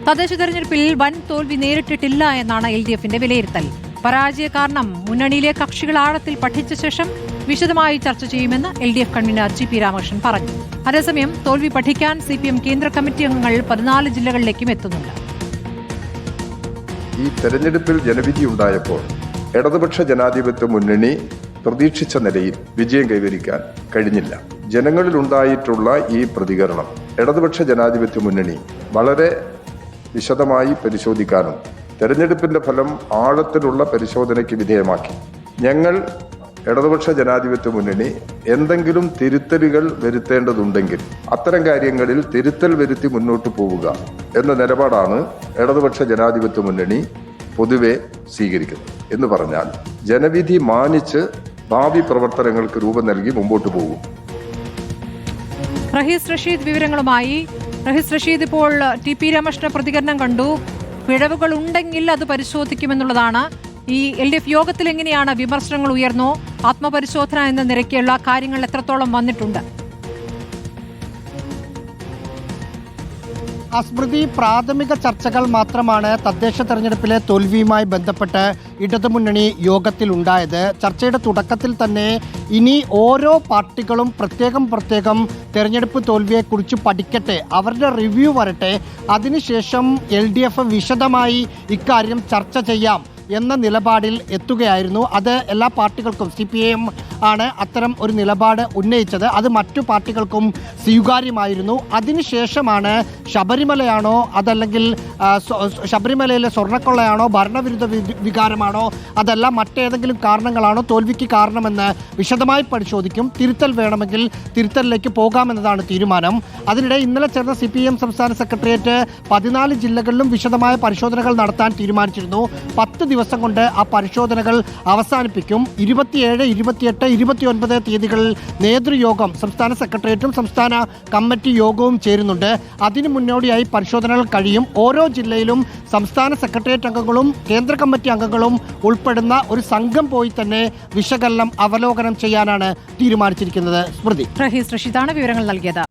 തദ്ദേശ തെരഞ്ഞെടുപ്പിൽ വൻ തോൽവി നേരിട്ടിട്ടില്ല എന്നാണ് LDFന്റെ വിലയിരുത്തൽ. പരാജയ കാരണം മുന്നണിയിലെ കക്ഷികൾ ആഴത്തിൽ പഠിച്ച ശേഷം വിശദമായി ചർച്ച ചെയ്യുമെന്ന് LDF കൺവീനർ GP രാമകൃഷ്ണൻ പറഞ്ഞു. അതേസമയം തോൽവി പഠിക്കാൻ CPM കേന്ദ്ര കമ്മിറ്റി അംഗങ്ങൾ 14 ജില്ലകളിലേക്കും എത്തുന്നുണ്ട്. ഈ തെരഞ്ഞെടുപ്പിൽ ജനവിധി ഉണ്ടായപ്പോൾ ഇടതുപക്ഷ ജനാധിപത്യ മുന്നണി പ്രതീക്ഷിച്ച നിലയിൽ വിജയം കൈവരിക്കാൻ കഴിഞ്ഞില്ല. ജനങ്ങളിൽ ഉണ്ടായിട്ടുള്ള ഈ പ്രതികരണം ഇടതുപക്ഷ ജനാധിപത്യ മുന്നണി വളരെ വിശദമായി പരിശോധിക്കാനും തെരഞ്ഞെടുപ്പിന്റെ ഫലം ആഴത്തിലുള്ള പരിശോധനയ്ക്ക് വിധേയമാക്കി. ഞങ്ങൾ ഇടതുപക്ഷ ജനാധിപത്യ മുന്നണി എന്തെങ്കിലും തിരുത്തലുകൾ വരുത്തേണ്ടതുണ്ടെങ്കിൽ അത്തരം കാര്യങ്ങളിൽ തിരുത്തൽ വരുത്തി മുന്നോട്ട് പോവുക എന്ന നിലപാടാണ് ഇടതുപക്ഷ ജനാധിപത്യ മുന്നണി പൊതുവെ സ്വീകരിക്കുന്നത്. എന്ന് പറഞ്ഞാൽ ജനവിധി മാനിച്ച് ഭാവി പ്രവർത്തനങ്ങൾക്ക് രൂപം നൽകി മുമ്പോട്ട് പോകും. റഹീസ് റഷീദ് വിവരങ്ങളുമായി. റഹീസ് റഷീദ്, ഇപ്പോൾ TP രമേശിന്റെ പ്രതികരണം കണ്ടു. പിഴവുകൾ ഉണ്ടെങ്കിൽ അത് പരിശോധിക്കുമെന്നുള്ളതാണ്. ഈ LDF യോഗത്തിൽ എങ്ങനെയാണ് വിമർശനങ്ങൾ ഉയർന്നോ? ആത്മപരിശോധന എന്ന നിരക്കിലുള്ള കാര്യങ്ങൾ എത്രത്തോളം വന്നിട്ടുണ്ട്? സ്മൃതി, പ്രാഥമിക ചർച്ചകൾ മാത്രമാണ് തദ്ദേശ തെരഞ്ഞെടുപ്പിലെ തോൽവിയുമായി ബന്ധപ്പെട്ട് ഇടതുമുന്നണി യോഗത്തിൽ ഉണ്ടായത്. ചർച്ചയുടെ തുടക്കത്തിൽ തന്നെ ഇനി ഓരോ പാർട്ടികളും പ്രത്യേകം തെരഞ്ഞെടുപ്പ് തോൽവിയെക്കുറിച്ച് പഠിക്കട്ടെ, അവരുടെ റിവ്യൂ വരട്ടെ, അതിനുശേഷം LDF വിശദമായി ഇക്കാര്യം ചർച്ച ചെയ്യാം എന്ന നിലപാടിൽ എത്തുകയായിരുന്നു. അത് എല്ലാ പാർട്ടികൾക്കും, CPIM ആണ് അത്തരം ഒരു നിലപാട് ഉന്നയിച്ചത്. അത് മറ്റു പാർട്ടികൾക്കും സ്വീകാര്യമായിരുന്നു. അതിനുശേഷമാണ് ശബരിമലയാണോ അതല്ലെങ്കിൽ ശബരിമലയിലെ സ്വർണ്ണക്കൊള്ളയാണോ ഭരണവിരുദ്ധ വികാരമാണോ അതല്ല മറ്റേതെങ്കിലും കാരണങ്ങളാണോ തോൽവിക്ക് കാരണമെന്ന് വിശദമായി പരിശോധിക്കും. തിരുത്തൽ വേണമെങ്കിൽ തിരുത്തലിലേക്ക് പോകാമെന്നതാണ് തീരുമാനം. അതിനിടെ ഇന്നലെ ചേർന്ന CPIM സംസ്ഥാന സെക്രട്ടേറിയറ്റ് 14 ജില്ലകളിലും വിശദമായ പരിശോധനകൾ നടത്താൻ തീരുമാനിച്ചിരുന്നു. 10 ദിവസം കൊണ്ട് ആ പരിശോധനകൾ അവസാനിപ്പിക്കും. 27, 28, 29 തീയതികളിൽ നേതൃയോഗം സംസ്ഥാന സെക്രട്ടേറിയറ്റും സംസ്ഥാന കമ്മിറ്റി യോഗവും ചേരുന്നുണ്ട്. അതിനു മുന്നോടിയായി പരിശോധനകൾ കഴിയും. ഓരോ ജില്ലയിലും സംസ്ഥാന സെക്രട്ടേറിയറ്റ് അംഗങ്ങളും കേന്ദ്ര കമ്മിറ്റി അംഗങ്ങളും ഉൾപ്പെടുന്ന ഒരു സംഘം പോയി തന്നെ വിശകലനം അവലോകനം ചെയ്യാനാണ് തീരുമാനിച്ചിരിക്കുന്നത്. സ്മൃതി, റഹീസ് റഷീദാണ് വിവരങ്ങൾ നൽകിയത്.